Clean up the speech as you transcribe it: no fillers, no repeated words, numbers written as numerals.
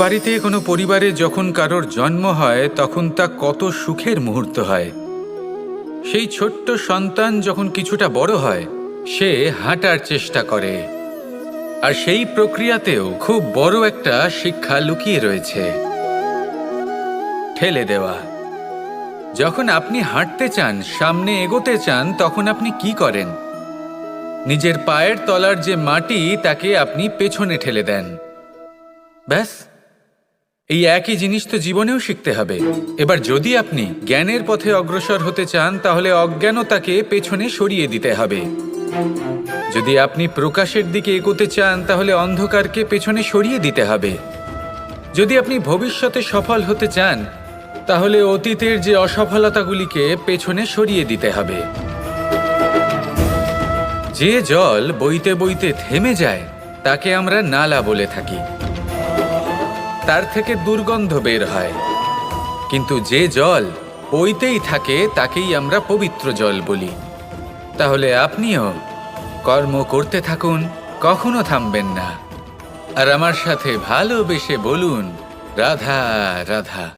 বাড়িতে কোনো পরিবারে যখন কারোর জন্ম হয় তখন তা কত সুখের মুহূর্ত হয়। সেই ছোট্ট সন্তান যখন কিছুটা বড় হয় সে হাঁটার চেষ্টা করে, আর সেই প্রক্রিয়াতেও খুব বড় একটা শিক্ষা লুকিয়ে রয়েছে, ঠেলে দেওয়া। যখন আপনি হাঁটতে চান, সামনে এগোতে চান, তখন আপনি কি করেন? নিজের পায়ের তলার যে মাটি তাকে আপনি পেছনে ঠেলে দেন। ব্যাস, এই একই জিনিস তো জীবনেও শিখতে হবে। এবার যদি আপনি জ্ঞানের পথে অগ্রসর হতে চান তাহলে অজ্ঞানতাকে পেছনে সরিয়ে দিতে হবে। যদি আপনি প্রকাশের দিকে এগোতে চান তাহলে অন্ধকারকে পেছনে সরিয়ে দিতে হবে। যদি আপনি ভবিষ্যতে সফল হতে চান তাহলে অতীতের যে অসফলতাগুলিকে পেছনে সরিয়ে দিতে হবে। যে জল বইতে বইতে থেমে যায় তাকে আমরা নালা বলে থাকি, তার থেকে দুর্গন্ধ বের হয়। কিন্তু যে জল বইতেই থাকে তাকেই আমরা পবিত্র জল বলি। তাহলে আপনিও কর্ম করতে থাকুন, কখনো থামবেন না। আর আমার সাথে ভালোবেসে বলুন, রাধা রাধা।